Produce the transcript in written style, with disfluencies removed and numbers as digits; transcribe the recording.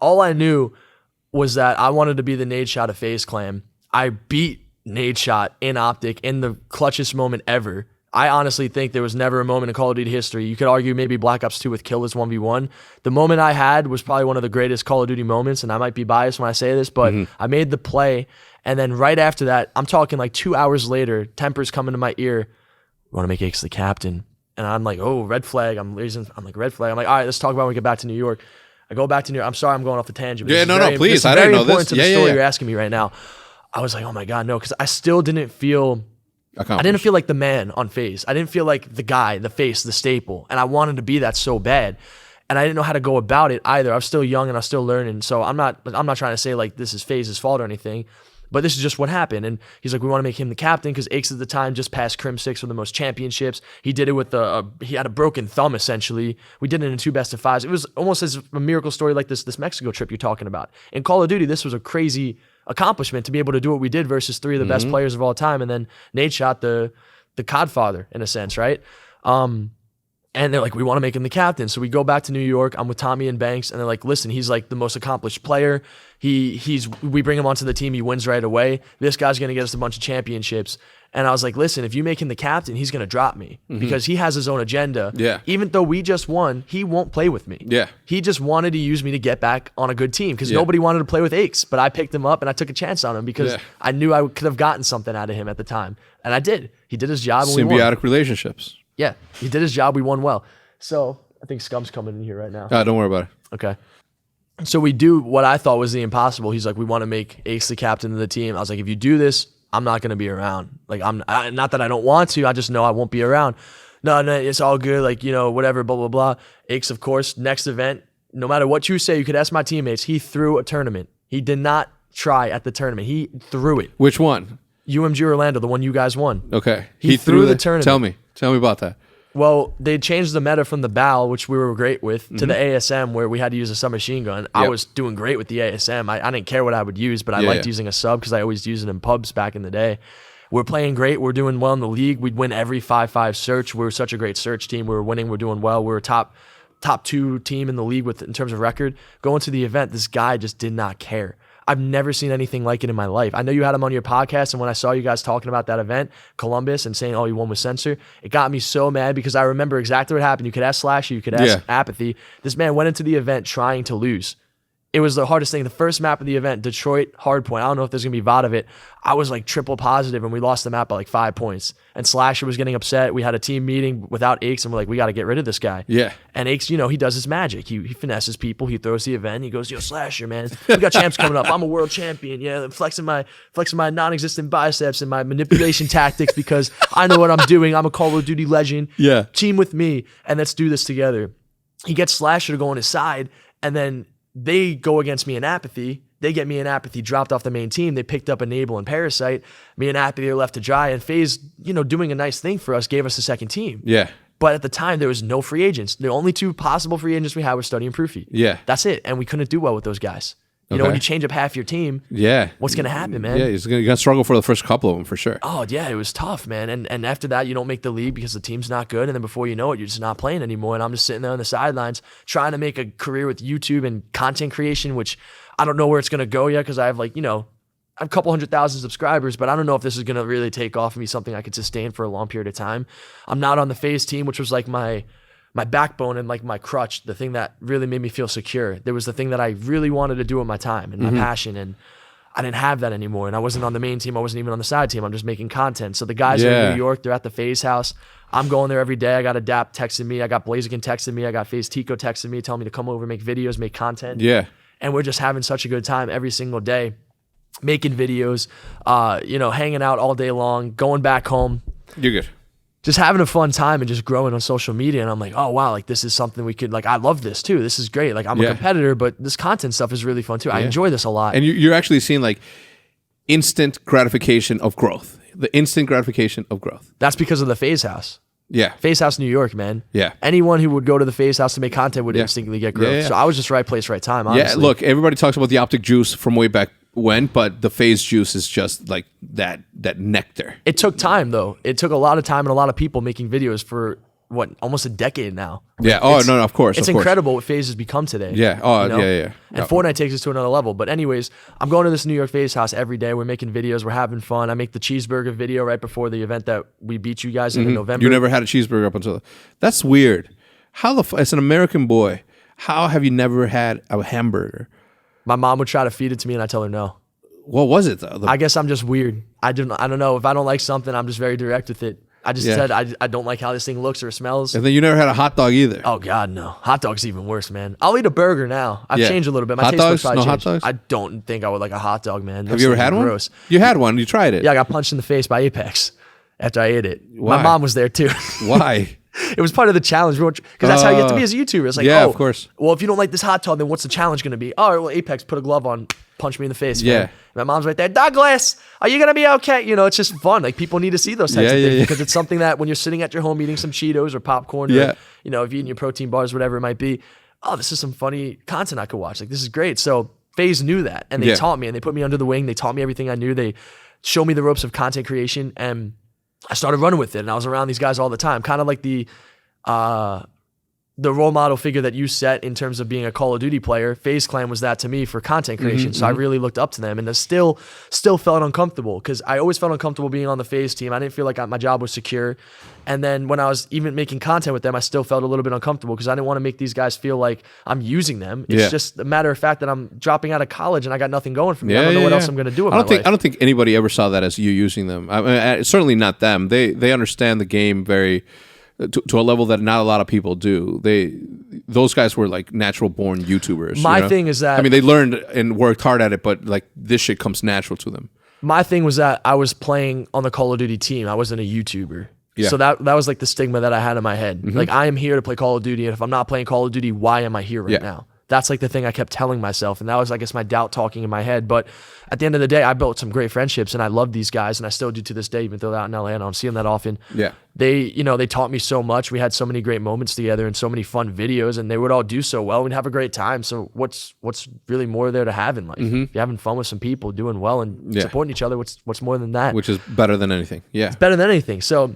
All I knew was that I wanted to be the Nade Shot of Faze Clan. I beat Nade Shot in Optic in the clutchest moment ever. I honestly think there was never a moment in Call of Duty history. You could argue maybe Black Ops 2 with Killers 1v1. The moment I had was probably one of the greatest Call of Duty moments, and I might be biased when I say this, but I made the play, and then right after that, I'm talking like 2 hours later, Temper's coming to my ear, want to make Aches the captain. And I'm like, oh, red flag. I'm like, red flag. I'm like, all right, let's talk about when we get back to New York. I go back to New York. I'm sorry I'm going off the tangent. Yeah, no, please. I didn't know this. To the story you're asking me right now. I was like, oh my God, no, because I still didn't feel... I didn't feel like the man on Faze. I didn't feel like the guy, the face, the staple. And I wanted to be that so bad. And I didn't know how to go about it either. I was still young and I was still learning. So I'm not trying to say like this is Faze's fault or anything. But this is just what happened. And he's like, we want to make him the captain because Aches at the time just passed Crim 6 with the most championships. He did it with he had a broken thumb essentially. We did it in 2 best of 5s. It was almost as a miracle story like this Mexico trip you're talking about. In Call of Duty, this was a crazy accomplishment to be able to do what we did versus 3 of the best players of all time. And then Nade Shot, the CoD father in a sense, right? And they're like, we want to make him the captain. So we go back to New York. I'm with Tommy and Banks, and they're like, listen, he's like the most accomplished player. We bring him onto the team. He wins right away. This guy's going to get us a bunch of championships. And I was like, listen, if you make him the captain, he's going to drop me because he has his own agenda. Yeah. Even though we just won, he won't play with me. Yeah. He just wanted to use me to get back on a good team because nobody wanted to play with Aches. But I picked him up and I took a chance on him because I knew I could have gotten something out of him at the time. And I did. He did his job and we won. Symbiotic relationships. Yeah. He did his job. We won well. So I think Scum's coming in here right now. Don't worry about it. Okay. So we do what I thought was the impossible. He's like, we want to make Ace the captain of the team. I was like, if you do this, I'm not going to be around. Like, not that I don't want to. I just know I won't be around. No, it's all good. Like, whatever, blah, blah, blah. Ace, of course, next event, no matter what you say, you could ask my teammates. He threw a tournament. He did not try at the tournament. He threw it. Which one? UMG Orlando, the one you guys won. Okay. He threw the tournament. Tell me about that. Well, they changed the meta from the BAL, which we were great with, to the ASM, where we had to use a submachine gun. I was doing great with the ASM. I didn't care what I would use, but I liked using a sub because I always used it in pubs back in the day. We're playing great. We're doing well in the league. We'd win every 5-5 search. We were such a great search team. We were winning. We're doing well. We were a top 2 team in the league in terms of record. Going to the event, this guy just did not care. I've never seen anything like it in my life. I know you had him on your podcast, and when I saw you guys talking about that event, Columbus, and saying, oh, you won with Censor, it got me so mad because I remember exactly what happened. You could ask Slashy, you could ask Apathy. This man went into the event trying to lose. It was the hardest thing. The first map of the event, Detroit Hardpoint. I don't know if there's going to be VOD of it. I was like triple positive, and we lost the map by like 5 points. And Slasher was getting upset. We had a team meeting without Aches, and we're like, we got to get rid of this guy. Yeah. And Aches, he does his magic. He finesses people. He throws the event. He goes, yo, Slasher, man. We got champs coming up. I'm a world champion. Yeah, I'm flexing my non-existent biceps and my manipulation tactics because I know what I'm doing. I'm a Call of Duty legend. Yeah. Team with me, and let's do this together. He gets Slasher to go on his side, and then they go against me in Apathy. They get me in Apathy dropped off the main team. They picked up Enable and Parasite. Me and Apathy are left to dry. And Faze, doing a nice thing for us, gave us a second team. Yeah. But at the time, there was no free agents. The only 2 possible free agents we had were Study and Proofy. Yeah. That's it. And we couldn't do well with those guys. When you change up half your team, what's going to happen, man? Yeah, you're going to struggle for the first couple of them for sure. Oh, yeah, it was tough, man. And after that, you don't make the league because the team's not good. And then before you know it, you're just not playing anymore. And I'm just sitting there on the sidelines trying to make a career with YouTube and content creation, which I don't know where it's going to go yet because I have a couple 100,000 subscribers, but I don't know if this is going to really take off and be something I could sustain for a long period of time. I'm not on the Faze team, which was like my backbone and like my crutch, the thing that really made me feel secure. There was the thing that I really wanted to do with my time and my passion, and I didn't have that anymore. And I wasn't on the main team. I wasn't even on the side team. I'm just making content. So the guys are in New York. They're at the Faze house. I'm going there every day. I got Adapt texting me. I got Blaziken texting me. I got Faze Tico texting me, telling me to come over, make videos, make content. Yeah. And we're just having such a good time every single day, making videos, hanging out all day long, going back home. You're good. Just having a fun time and just growing on social media. And I'm like, oh, wow, like this is something we could, like, I love this too. This is great. Like I'm a competitor, but this content stuff is really fun too. I enjoy this a lot. And you're actually seeing like instant gratification of growth, the instant gratification of growth. That's because of the Faze house. Yeah. Faze house, New York, man. Yeah. Anyone who would go to the Faze house to make content would instantly get growth. Yeah. So I was just right place, right time, honestly. Yeah, look, everybody talks about the optic juice from way back when, but the Faze juice is just like that nectar. It took time though. It took a lot of time and a lot of people making videos for almost a decade now. Yeah. Oh, no, of course. It's incredible what Faze has become today. Yeah. Oh, yeah. And Fortnite takes us to another level. But anyways, I'm going to this New York Faze house every day. We're making videos. We're having fun. I make the cheeseburger video right before the event that we beat you guys in November. You never had a cheeseburger up until... That's weird. How as an American boy, how have you never had a hamburger? My mom would try to feed it to me and I tell her no. What was it though? I guess I'm just weird. I don't know. If I don't like something, I'm just very direct with it. I just said I don't like how this thing looks or smells. And then you never had a hot dog either. Oh God, no. Hot dog's even worse, man. I'll eat a burger now. I've changed a little bit. My hot taste dogs? probably No changed. hot dogs? I don't think I would like a hot dog, man. Have you ever had one? Gross. You had one. You tried it. Yeah, I got punched in the face by Apex after I ate it. Why? My mom was there too. Why? It was part of the challenge because that's how you get to be as a YouTuber. It's like, of course. Well, if you don't like this hot dog, then what's the challenge going to be? All right, well, Apex, put a glove on, punch me in the face. Yeah. Man. My mom's right there. Douglas, are you going to be okay? You know, it's just fun. Like people need to see those types of things because it's something that when you're sitting at your home eating some Cheetos or popcorn, or, you know, if you're eating your protein bars, whatever it might be, oh, this is some funny content I could watch. Like this is great. So Faze knew that and they taught me and they put me under the wing. They taught me everything I knew. They showed me the ropes of content creation and I started running with it. And I was around these guys all the time, kind of like the role model figure that you set in terms of being a Call of Duty player. Faze Clan was that to me for content creation. So I really looked up to them and I still felt uncomfortable because I always felt uncomfortable being on the Faze team. I didn't feel like my job was secure. And then when I was even making content with them, I still felt a little bit uncomfortable because I didn't want to make these guys feel like I'm using them. It's just a matter of fact that I'm dropping out of college and I got nothing going for me. I don't know what else I'm going to do with my life. I don't think anybody ever saw that as you using them. I mean, certainly not them. They understand the game very... To a level that not a lot of people do. Those guys were like natural born YouTubers. My thing is that... I mean, they learned and worked hard at it, but like this shit comes natural to them. My thing was that I was playing on the Call of Duty team. I wasn't a YouTuber. Yeah. So that was like the stigma that I had in my head. Like I am here to play Call of Duty, and if I'm not playing Call of Duty, why am I here right now? That's like the thing I kept telling myself, and that was, I guess, my doubt talking in my head. But at the end of the day, I built some great friendships, and I love these guys, and I still do to this day, even though they're out in LA, and I don't see them that often. Yeah. They taught me so much. We had so many great moments together and so many fun videos, and they would all do so well. We'd have a great time. So what's really more there to have in life? If you're having fun with some people, doing well, and supporting each other, what's more than that? Which is better than anything. Yeah. It's better than anything. So